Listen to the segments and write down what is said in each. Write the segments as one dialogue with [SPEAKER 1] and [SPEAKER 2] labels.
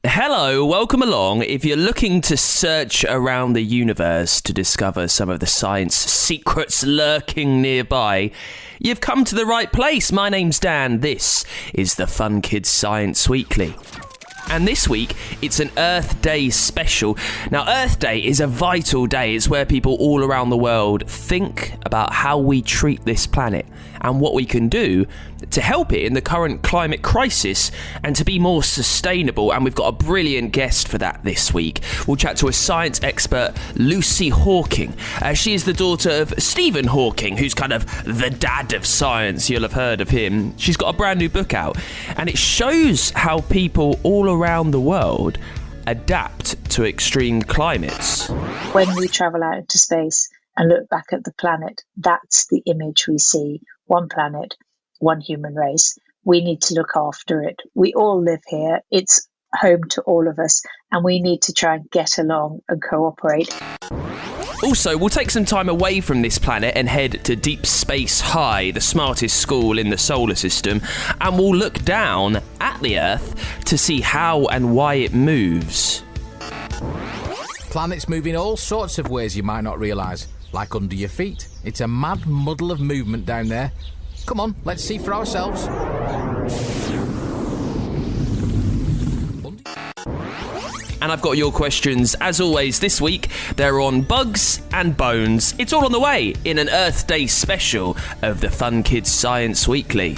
[SPEAKER 1] Hello, welcome along. If you're looking to search around the universe to discover some of the science secrets lurking nearby, you've come to the right place. My name's Dan. This is the Fun Kids Science Weekly. And this week, it's an Earth Day special. Now, Earth Day is a vital day. It's where people all around the world think about how we treat this planet and what we can do to help it in the current climate crisis and to be more sustainable. And we've got a brilliant guest for that this week. We'll chat to a science expert, Lucy Hawking. She is the daughter of Stephen Hawking, who's kind of the dad of science. You'll have heard of him. She's got a brand new book out, and it shows how people all around the world adapt to extreme climates.
[SPEAKER 2] When we travel out into space and look back at the planet, that's the image we see. One planet, one human race. We need to look after it. We all live here. It's home to all of us, and we need to try and get along and cooperate.
[SPEAKER 1] Also, we'll take some time away from this planet and head to Deep Space High, the smartest school in the solar system, and we'll look down at the Earth to see how and why it moves.
[SPEAKER 3] Planets move in all sorts of ways you might not realise, like under your feet. It's a mad muddle of movement down there. Come on, let's see for ourselves.
[SPEAKER 1] And I've got your questions, as always, this week. They're on bugs and bones. It's all on the way in an Earth Day special of the Fun Kids Science Weekly.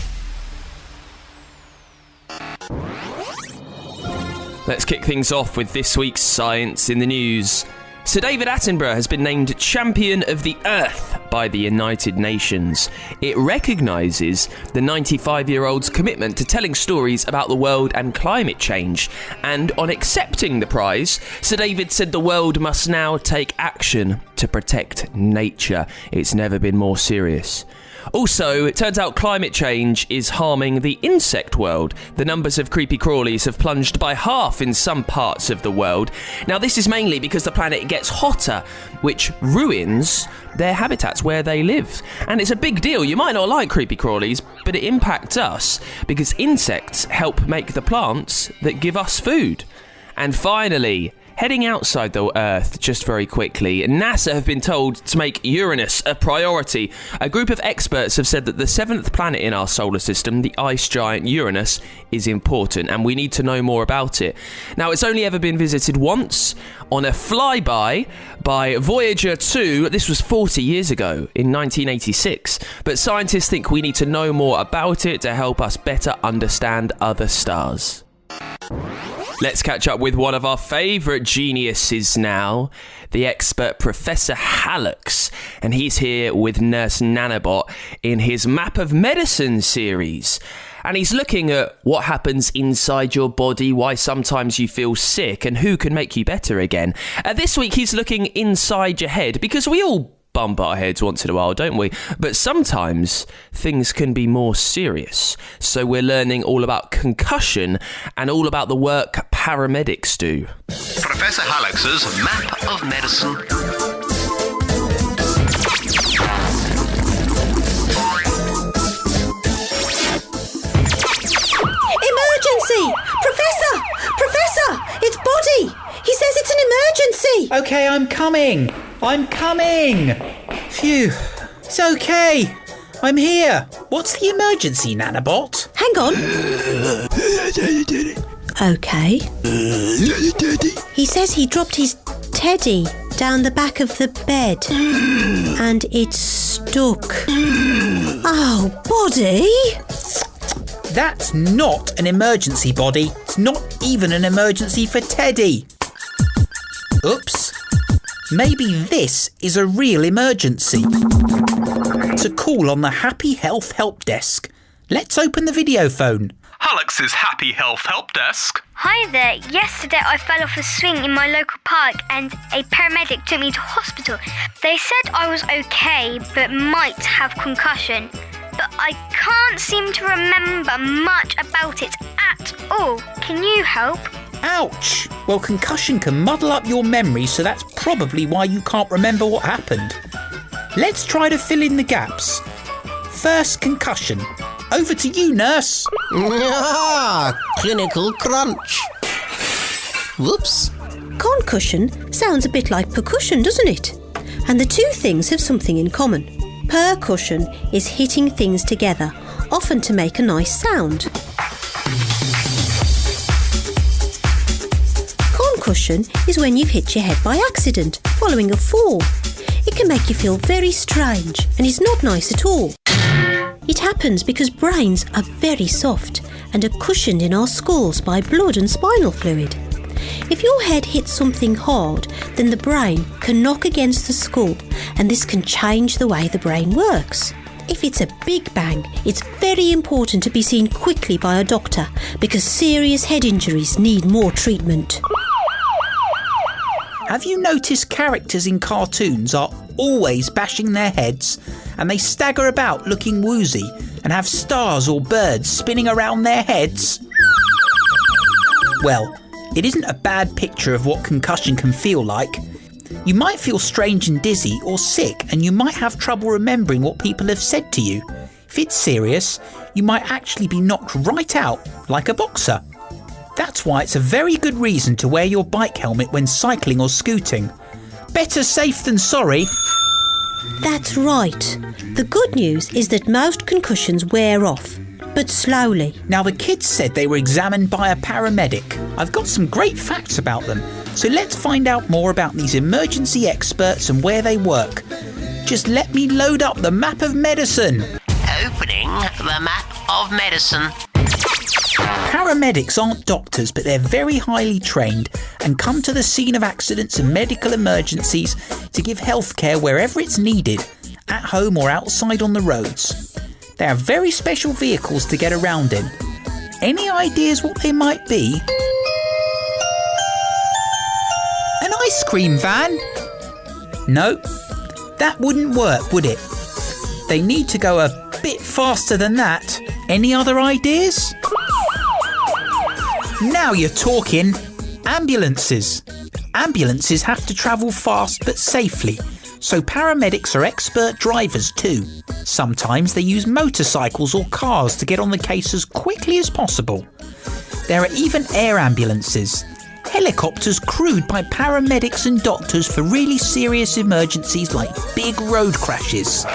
[SPEAKER 1] Let's kick things off with this week's Science in the News. Sir David Attenborough has been named Champion of the Earth by the United Nations. It recognises the 95-year-old's commitment to telling stories about the world and climate change. And on accepting the prize, Sir David said the world must now take action to protect nature. It's never been more serious. Also, it turns out climate change is harming the insect world. The numbers of creepy crawlies have plunged by half in some parts of the world. Now, this is mainly because the planet gets hotter, which ruins their habitats where they live. And it's a big deal. You might not like creepy crawlies, but it impacts us because insects help make the plants that give us food. And finally, heading outside the Earth, just very quickly, NASA have been told to make Uranus a priority. A group of experts have said that the seventh planet in our solar system, the ice giant Uranus, is important, and we need to know more about it. Now, it's only ever been visited once on a flyby by Voyager 2. This was 40 years ago, in 1986. But scientists think we need to know more about it to help us better understand other stars. Let's catch up with one of our favourite geniuses now, the expert Professor Hallux, and he's here with Nurse Nanobot in his Map of Medicine series. And he's looking at what happens inside your body, why sometimes you feel sick, and who can make you better again. This week he's looking inside your head, because we all bump our heads once in a while, don't we? But sometimes things can be more serious. So we're learning all about concussion and all about the work paramedics do.
[SPEAKER 4] Professor Hallux's Map of Medicine.
[SPEAKER 5] Emergency! Professor! It's Body! He says it's an emergency!
[SPEAKER 6] Okay, I'm coming! Phew, it's okay. I'm here. What's the emergency, Nanobot?
[SPEAKER 5] Hang on. Okay. He says he dropped his teddy down the back of the bed and it's stuck. Oh, Body!
[SPEAKER 6] That's not an emergency, Body. It's not even an emergency for Teddy. Oops. Maybe this is a real emergency. To call on the Happy Health Help Desk. Let's open the video phone.
[SPEAKER 4] Hallux's Happy Health Help Desk.
[SPEAKER 7] Hi there. Yesterday I fell off a swing in my local park and a paramedic took me to hospital. They said I was okay but might have concussion. But I can't seem to remember much about it at all. Can you help?
[SPEAKER 6] Ouch! Well, concussion can muddle up your memory, so that's probably why you can't remember what happened. Let's try to fill in the gaps. First concussion. Over to you, nurse.
[SPEAKER 8] Ah, clinical crunch. Whoops.
[SPEAKER 5] Concussion sounds a bit like percussion, doesn't it? And the two things have something in common. Percussion is hitting things together, often to make a nice sound. Concussion is when you've hit your head by accident, following a fall. It can make you feel very strange and is not nice at all. It happens because brains are very soft and are cushioned in our skulls by blood and spinal fluid. If your head hits something hard, then the brain can knock against the skull, and this can change the way the brain works. If it's a big bang, it's very important to be seen quickly by a doctor because serious head injuries need more treatment.
[SPEAKER 6] Have you noticed characters in cartoons are always bashing their heads and they stagger about looking woozy and have stars or birds spinning around their heads? Well, it isn't a bad picture of what concussion can feel like. You might feel strange and dizzy or sick, and you might have trouble remembering what people have said to you. If it's serious, you might actually be knocked right out like a boxer. That's why it's a very good reason to wear your bike helmet when cycling or scooting. Better safe than sorry.
[SPEAKER 5] That's right. The good news is that most concussions wear off, but slowly.
[SPEAKER 6] Now, the kids said they were examined by a paramedic. I've got some great facts about them, so let's find out more about these emergency experts and where they work. Just let me load up the map of medicine.
[SPEAKER 9] Opening the map of medicine.
[SPEAKER 6] Paramedics aren't doctors, but they're very highly trained and come to the scene of accidents and medical emergencies to give healthcare wherever it's needed, at home or outside on the roads. They have very special vehicles to get around in. Any ideas what they might be? An ice cream van? No, that wouldn't work, would it? They need to go a bit faster than that. Any other ideas? Now you're talking. Ambulances. Ambulances have to travel fast but safely, so paramedics are expert drivers too. Sometimes they use motorcycles or cars to get on the case as quickly as possible. There are even air ambulances, helicopters crewed by paramedics and doctors for really serious emergencies like big road crashes.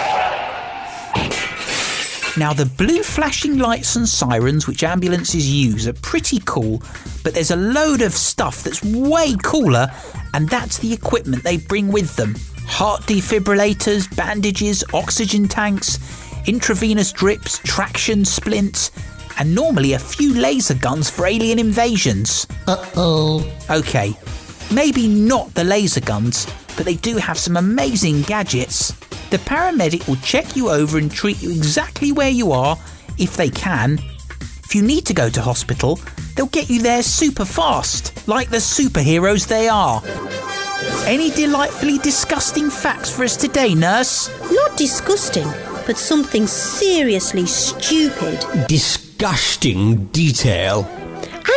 [SPEAKER 6] Now, the blue flashing lights and sirens which ambulances use are pretty cool, but there's a load of stuff that's way cooler, and that's the equipment they bring with them. Heart defibrillators, bandages, oxygen tanks, intravenous drips, traction splints, and normally a few laser guns for alien invasions.
[SPEAKER 8] Uh-oh.
[SPEAKER 6] Okay, maybe not the laser guns, but they do have some amazing gadgets. The paramedic will check you over and treat you exactly where you are, if they can. If you need to go to hospital, they'll get you there super fast, like the superheroes they are. Any delightfully disgusting facts for us today, nurse?
[SPEAKER 5] Not disgusting, but something seriously stupid.
[SPEAKER 8] Disgusting detail.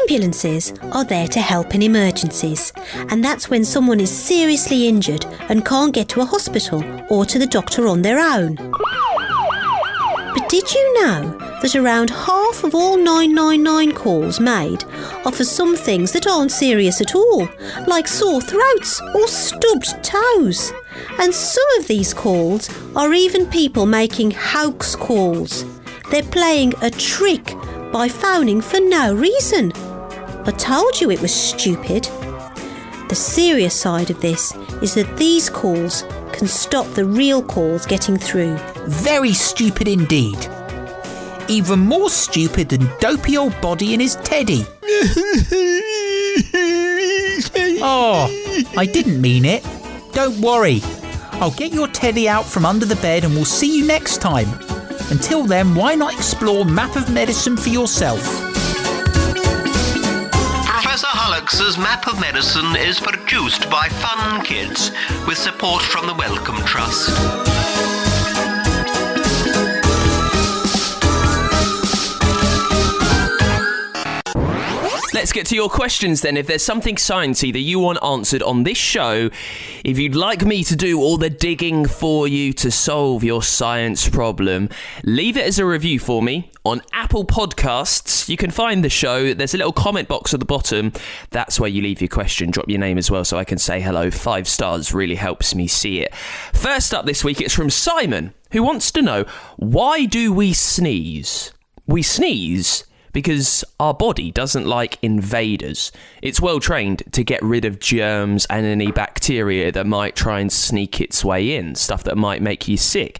[SPEAKER 5] Ambulances are there to help in emergencies, and that's when someone is seriously injured and can't get to a hospital or to the doctor on their own. But did you know that around half of all 999 calls made are for some things that aren't serious at all, like sore throats or stubbed toes? And some of these calls are even people making hoax calls. They're playing a trick by phoning for no reason. I told you it was stupid. The serious side of this is that these calls can stop the real calls getting through.
[SPEAKER 6] Very stupid indeed. Even more stupid than dopey old body and his teddy. Oh, I didn't mean it. Don't worry. I'll get your teddy out from under the bed and we'll see you next time. Until then, why not explore Map of Medicine for yourself?
[SPEAKER 4] Professor Hallux's Map of Medicine is produced by Fun Kids with support from the Wellcome Trust.
[SPEAKER 1] let's get to your questions then. If there's something sciencey that you want answered on this show, if you'd like me to do all the digging for you to solve your science problem, leave it as a review for me on Apple Podcasts. You can find the show. There's a little comment box at the bottom. That's where you leave your question. Drop your name as well so I can say hello. 5 stars really helps me see it. First up this week, it's from Simon, who wants to know, why do we sneeze? We sneeze because our body doesn't like invaders. It's well trained to get rid of germs and any bacteria that might try and sneak its way in, stuff that might make you sick.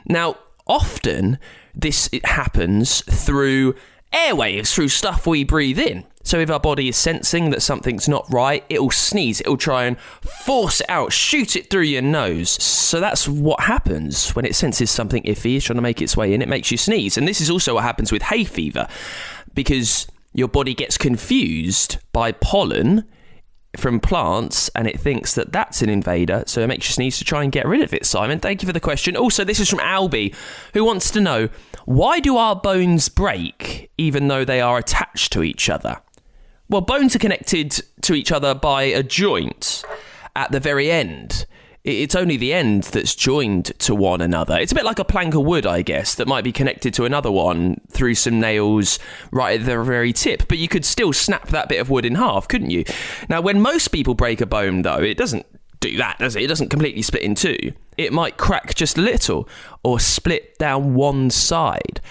[SPEAKER 1] Now, often it happens through airwaves, through stuff we breathe in. So if our body is sensing that something's not right, it'll sneeze, it'll try and force it out, shoot it through your nose. So that's what happens when it senses something iffy, is trying to make its way in, it makes you sneeze. And this is also what happens with hay fever, because your body gets confused by pollen from plants and it thinks that that's an invader, so it makes you sneeze to try and get rid of it. Simon, thank you for the question. Also, this is from Albie, who wants to know, why do our bones break even though they are attached to each other? Well, bones are connected to each other by a joint at the very end. It's only the end that's joined to one another. It's a bit like a plank of wood, I guess, that might be connected to another one through some nails right at the very tip. But you could still snap that bit of wood in half, couldn't you? Now, when most people break a bone, though, it doesn't do that, does it? It doesn't completely split in two. It might crack just a little or split down one side.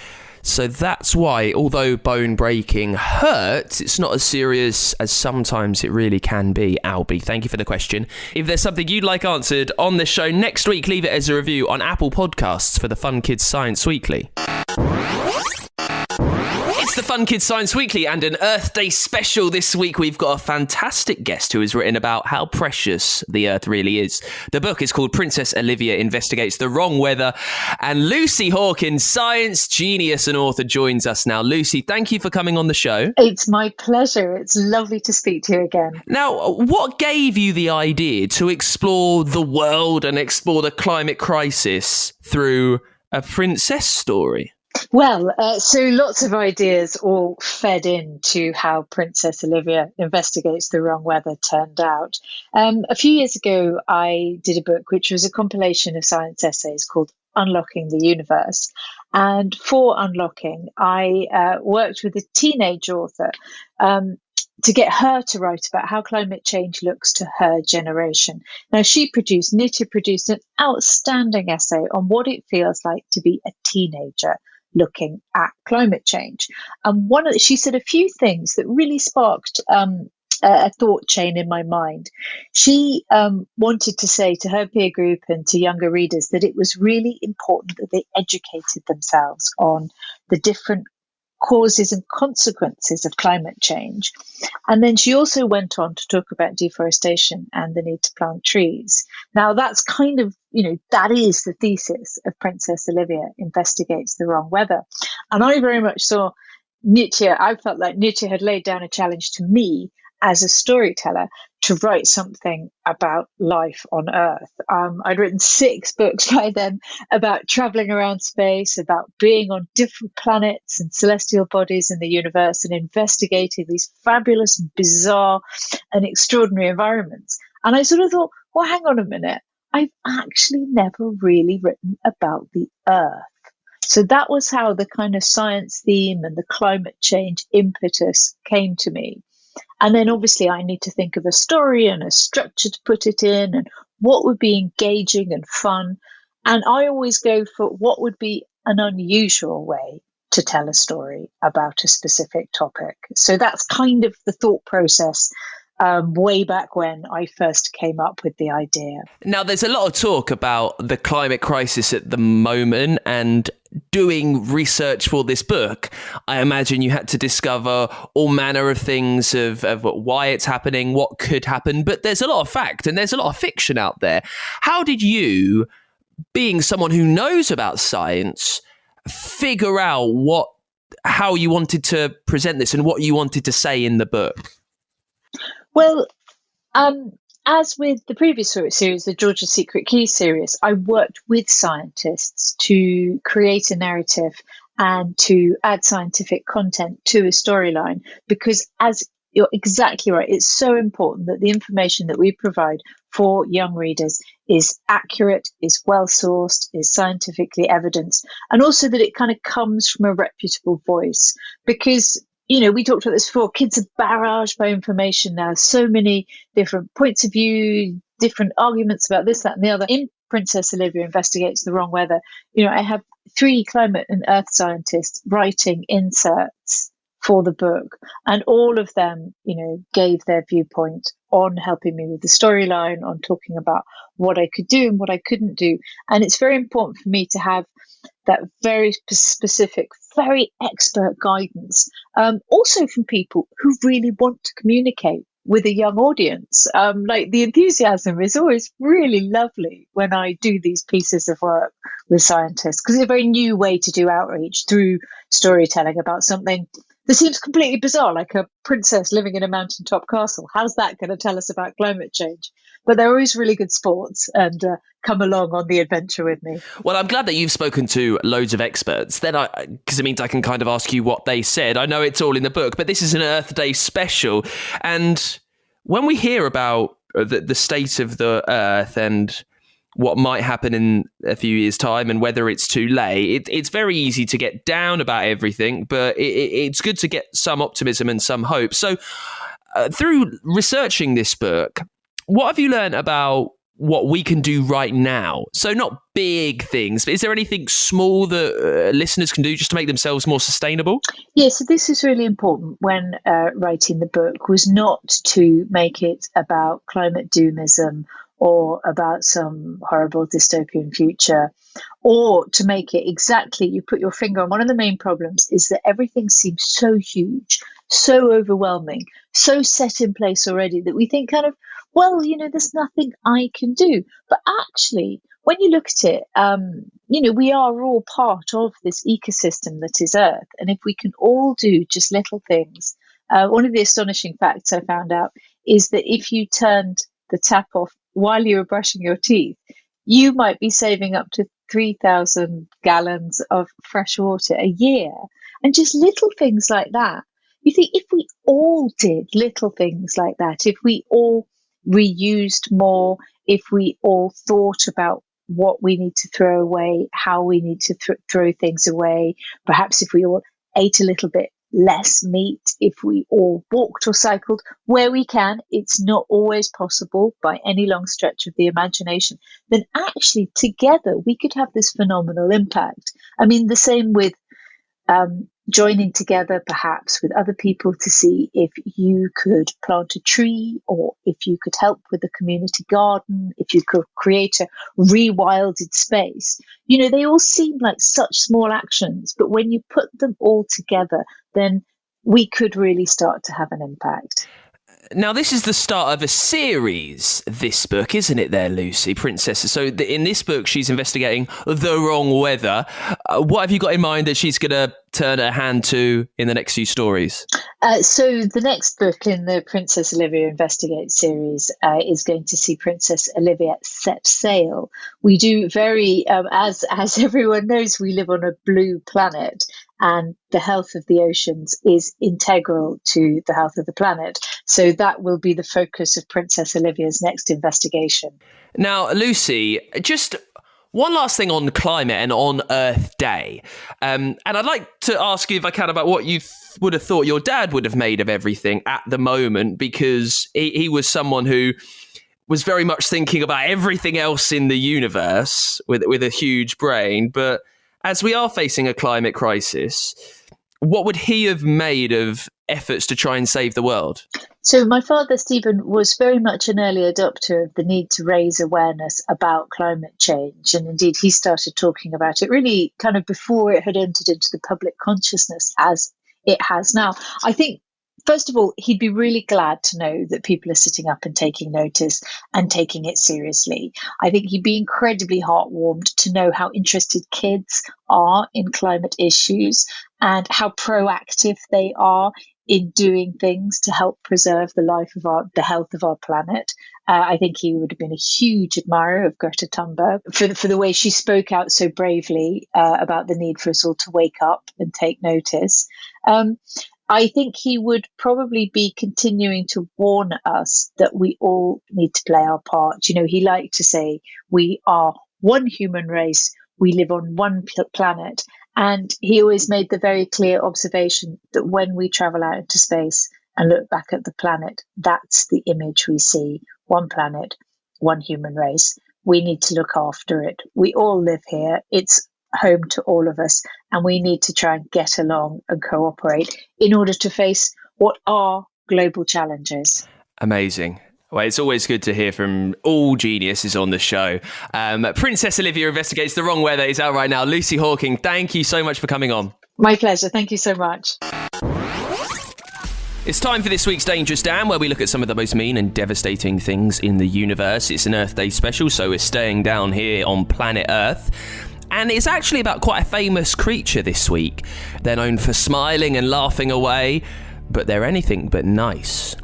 [SPEAKER 1] So that's why, although bone breaking hurts, it's not as serious as sometimes it really can be. Albie, thank you for the question. If there's something you'd like answered on this show next week, leave it as a review on Apple Podcasts for the Fun Kids Science Weekly. It's the Fun Kids Science Weekly and an Earth Day special. This week we've got a fantastic guest who has written about how precious the Earth really is. The book is called Princess Olivia Investigates the Wrong Weather, and Lucy Hawkins, science genius and author, joins us now. Lucy, thank you for coming on the show.
[SPEAKER 2] It's my pleasure. It's lovely to speak to you again.
[SPEAKER 1] Now, what gave you the idea to explore the world and explore the climate crisis through a princess story?
[SPEAKER 2] Well, so lots of ideas all fed into how Princess Olivia Investigates the Wrong Weather turned out. A few years ago, I did a book which was a compilation of science essays called Unlocking the Universe. And for Unlocking, I worked with a teenage author to get her to write about how climate change looks to her generation. Now, Nitya produced an outstanding essay on what it feels like to be a teenager looking at climate change. And she said a few things that really sparked a thought chain in my mind. She wanted to say to her peer group and to younger readers that it was really important that they educated themselves on the different causes and consequences of climate change. And then she also went on to talk about deforestation and the need to plant trees. Now, that's kind of, that is the thesis of Princess Olivia Investigates the Wrong Weather. And I very much saw I felt like Nitya had laid down a challenge to me as a storyteller to write something about life on Earth. I'd written 6 books by then about traveling around space, about being on different planets and celestial bodies in the universe and investigating these fabulous, bizarre and extraordinary environments. And I sort of thought, well, hang on a minute. I've actually never really written about the Earth. So that was how the kind of science theme and the climate change impetus came to me. And then obviously I need to think of a story and a structure to put it in and what would be engaging and fun. And I always go for what would be an unusual way to tell a story about a specific topic. So that's kind of the thought process way back when I first came up with the idea.
[SPEAKER 1] Now, there's a lot of talk about the climate crisis at the moment, and doing research for this book, I imagine you had to discover all manner of things of why it's happening, what could happen, but there's a lot of fact and there's a lot of fiction out there. How did you, being someone who knows about science, figure out how you wanted to present this and what you wanted to say in the book?
[SPEAKER 2] Well, as with the previous series, the Georgia's Secret Keys series, I worked with scientists to create a narrative and to add scientific content to a storyline, because as you're exactly right. It's so important that the information that we provide for young readers is accurate, is well sourced, is scientifically evidenced, and also that it kind of comes from a reputable voice. Because, we talked about this before, kids are barraged by information now, so many different points of view, different arguments about this, that, and the other. In Princess Olivia Investigates the Wrong Weather, I have 3 climate and earth scientists writing inserts for the book, and all of them, gave their viewpoint on helping me with the storyline, on talking about what I could do and what I couldn't do. And it's very important for me to have that very specific, very expert guidance, also from people who really want to communicate with a young audience. Like, the enthusiasm is always really lovely when I do these pieces of work with scientists, because it's a very new way to do outreach through storytelling about something that seems completely bizarre, like a princess living in a mountaintop castle. How's that going to tell us about climate change? But they're always really good sports and come along on the adventure with me.
[SPEAKER 1] Well, I'm glad that you've spoken to loads of experts, because it means I can kind of ask you what they said. I know it's all in the book, but this is an Earth Day special. And when we hear about the state of the Earth and what might happen in a few years' time and whether it's too late, it's very easy to get down about everything, but it's good to get some optimism and some hope. So through researching this book, what have you learned about what we can do right now? So not big things, but is there anything small that listeners can do just to make themselves more sustainable?
[SPEAKER 2] Yeah, so this is really important when writing the book, was not to make it about climate doomism or about some horrible dystopian future, or to make it exactly, you put your finger on one of the main problems, is that everything seems so huge, so overwhelming, so set in place already that we think kind of, well, there's nothing I can do. But actually, when you look at it, we are all part of this ecosystem that is Earth. And if we can all do just little things, one of the astonishing facts I found out is that if you turned the tap off while you were brushing your teeth, you might be saving up to 3,000 gallons of fresh water a year. And just little things like that. You think if we all did little things like that, if we all reused more, if we all thought about what we need to throw away, how we need to throw things away, perhaps if we all ate a little bit less meat, if we all walked or cycled where we can, it's not always possible by any long stretch of the imagination, then actually together we could have this phenomenal impact. I mean, the same with joining together perhaps with other people to see if you could plant a tree, or if you could help with a community garden, if you could create a rewilded space. They all seem like such small actions, but when you put them all together, then we could really start to have an impact.
[SPEAKER 1] Now, this is the start of a series, this book, isn't it there, Lucy, Princesses? So in this book, she's investigating the wrong weather. What have you got in mind that she's going to turn her hand to in the next few stories?
[SPEAKER 2] So the next book in the Princess Olivia Investigates series is going to see Princess Olivia set sail. We do as everyone knows, we live on a blue planet, and the health of the oceans is integral to the health of the planet. So that will be the focus of Princess Olivia's next investigation. Now,
[SPEAKER 1] Lucy, just one last thing on climate and on Earth Day. And I'd like to ask you, if I can, about what you would have thought your dad would have made of everything at the moment, because he was someone who was very much thinking about everything else in the universe with a huge brain. But as we are facing a climate crisis, what would he have made of efforts to try and save the world?
[SPEAKER 2] So my father, Stephen, was very much an early adopter of the need to raise awareness about climate change. And indeed, he started talking about it really kind of before it had entered into the public consciousness as it has now. I think, first of all, he'd be really glad to know that people are sitting up and taking notice and taking it seriously. I think he'd be incredibly heartwarmed to know how interested kids are in climate issues and how proactive they are in doing things to help preserve the health of our planet. I think he would have been a huge admirer of Greta Thunberg for the way she spoke out so bravely about the need for us all to wake up and take notice. I think he would probably be continuing to warn us that we all need to play our part. You know, he liked to say, we are one human race, we live on one planet. And he always made the very clear observation that when we travel out into space and look back at the planet, that's the image we see. One planet, one human race. We need to look after it. We all live here. It's home to all of us, and we need to try and get along and cooperate in order to face what are global challenges.
[SPEAKER 1] Amazing. Well, it's always good to hear from all geniuses on the show. Princess Olivia Investigates the Wrong Weather is out right now. Lucy Hawking, thank you so much for coming on.
[SPEAKER 2] My pleasure. Thank you so much.
[SPEAKER 1] It's time for this week's Dangerous Dan, where we look at some of the most mean and devastating things in the universe. It's an Earth Day special, so we're staying down here on planet Earth. And it's actually about quite a famous creature this week. They're known for smiling and laughing away, but they're anything but nice.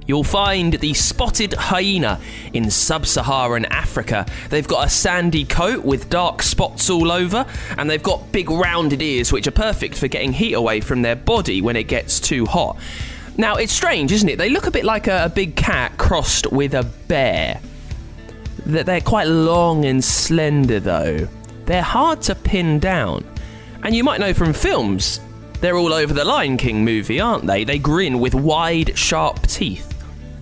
[SPEAKER 1] You'll find the spotted hyena in sub-Saharan Africa. They've got a sandy coat with dark spots all over, and they've got big rounded ears which are perfect for getting heat away from their body when it gets too hot. Now, it's strange, isn't it? They look a bit like a big cat crossed with a bear. They're quite long and slender, though. They're hard to pin down. And you might know from films, they're all over the Lion King movie, aren't they? They grin with wide, sharp teeth.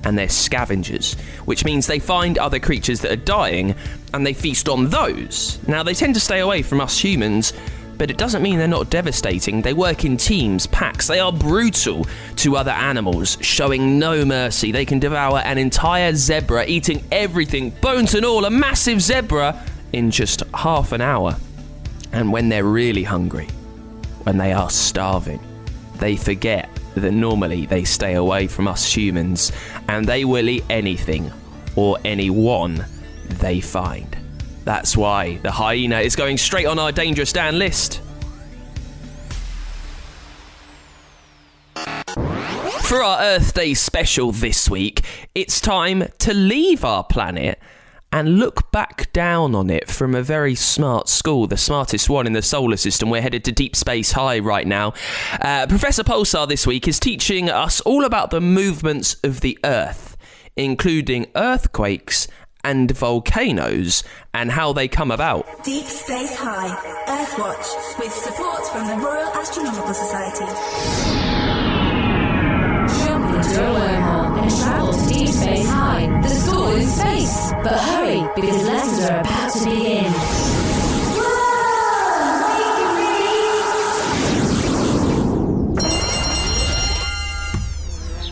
[SPEAKER 1] And they're scavengers, which means they find other creatures that are dying and they feast on those. Now, they tend to stay away from us humans, but it doesn't mean they're not devastating. They work in teams, packs. They are brutal to other animals, showing no mercy. They can devour an entire zebra, eating everything, bones and all, a massive zebra, in just half an hour. And when they're really hungry, when they are starving, they forget that normally they stay away from us humans, and they will eat anything or anyone they find. That's why the hyena is going straight on our Dangerous Dan list. For our Earth Day special this week, it's time to leave our planet and look back down on it from a very smart school, the smartest one in the solar system. We're headed to Deep Space High right now. Professor Pulsar this week is teaching us all about the movements of the Earth, including earthquakes and volcanoes, and how they come about.
[SPEAKER 10] Deep Space High, Earthwatch, with support from the Royal Astronomical Society.
[SPEAKER 11] Jump into a wormhole and travel to Deep Space High, the school in space. But hurry, because lessons are about to begin.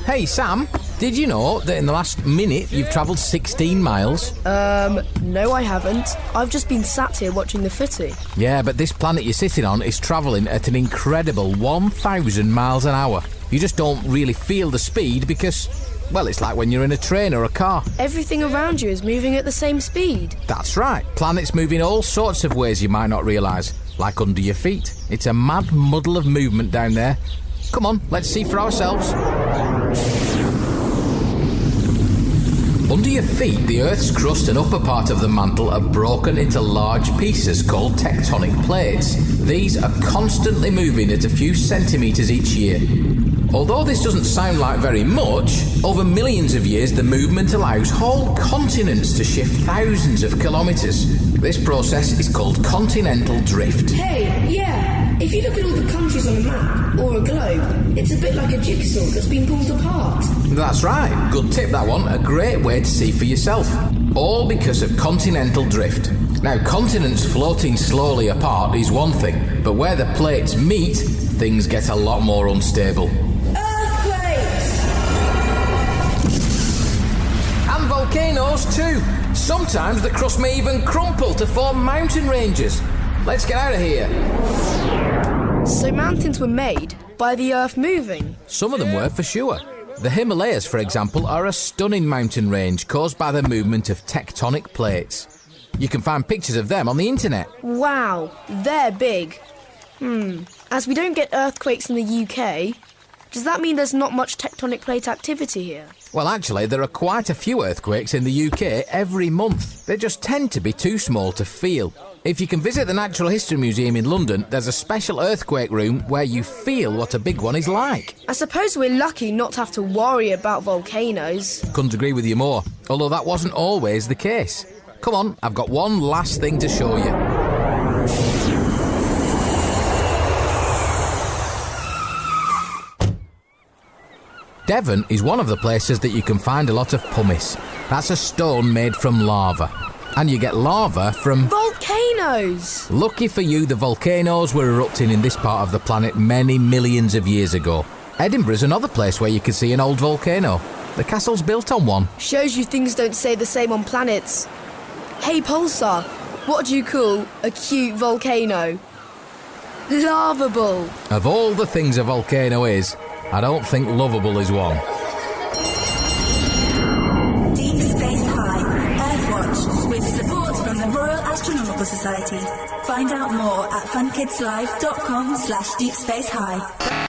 [SPEAKER 3] Hey, Sam, did you know that in the last minute you've travelled 16 miles?
[SPEAKER 12] No I haven't. I've just been sat here watching the footy.
[SPEAKER 3] Yeah, but this planet you're sitting on is travelling at an incredible 1,000 miles an hour. You just don't really feel the speed because, well, it's like when you're in a train or a car.
[SPEAKER 12] Everything around you is moving at the same speed.
[SPEAKER 3] That's right. Planets move in all sorts of ways you might not realise, like under your feet. It's a mad muddle of movement down there. Come on, let's see for ourselves. Under your feet, the Earth's crust and upper part of the mantle are broken into large pieces called tectonic plates. These are constantly moving at a few centimetres each year. Although this doesn't sound like very much, over millions of years the movement allows whole continents to shift thousands of kilometres. This process is called continental drift.
[SPEAKER 10] Hey, yeah. If you look at all the countries on a map, or a globe, it's a bit like a jigsaw that's been pulled apart.
[SPEAKER 3] That's right. Good tip, that one. A great way to see for yourself. All because of continental drift. Now, continents floating slowly apart is one thing, but where the plates meet, things get a lot more unstable.
[SPEAKER 10] Earthquakes!
[SPEAKER 3] And volcanoes too. Sometimes the crust may even crumple to form mountain ranges. Let's get out of here.
[SPEAKER 12] So mountains were made by the Earth moving?
[SPEAKER 3] Some of them were, for sure. The Himalayas, for example, are a stunning mountain range caused by the movement of tectonic plates. You can find pictures of them on the internet.
[SPEAKER 12] Wow, they're big. As we don't get earthquakes in the UK, does that mean there's not much tectonic plate activity here?
[SPEAKER 3] Well, actually, there are quite a few earthquakes in the UK every month. They just tend to be too small to feel. If you can visit the Natural History Museum in London, there's a special earthquake room where you feel what a big one is like.
[SPEAKER 12] I suppose we're lucky not to have to worry about volcanoes.
[SPEAKER 3] Couldn't agree with you more, although that wasn't always the case. Come on, I've got one last thing to show you. Devon is one of the places that you can find a lot of pumice. That's a stone made from lava. And you get lava from...
[SPEAKER 12] volcanoes!
[SPEAKER 3] Lucky for you, the volcanoes were erupting in this part of the planet many millions of years ago. Edinburgh's another place where you can see an old volcano. The castle's built on one.
[SPEAKER 12] Shows you things don't stay the same on planets. Hey, Pulsar, what do you call a cute volcano? Lovable.
[SPEAKER 3] Of all the things a volcano is, I don't think lovable is one.
[SPEAKER 13] Deep Space High, Earthwatch, with support from the Royal Astronomical Society. Find out more at funkidslive.com/deepspacehigh.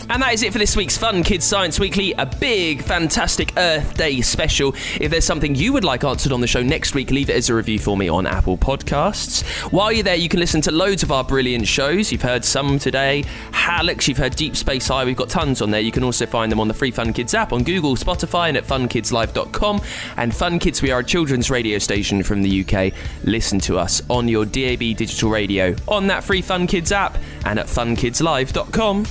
[SPEAKER 1] And that is it for this week's Fun Kids Science Weekly, a big, fantastic Earth Day special. If there's something you would like answered on the show next week, leave it as a review for me on Apple Podcasts. While you're there, you can listen to loads of our brilliant shows. You've heard some today. Hallux, you've heard Deep Space High. We've got tons on there. You can also find them on the free Fun Kids app on Google, Spotify, and at funkidslive.com. And Fun Kids, we are a children's radio station from the UK. Listen to us on your DAB digital radio, on that free Fun Kids app, and at funkidslive.com.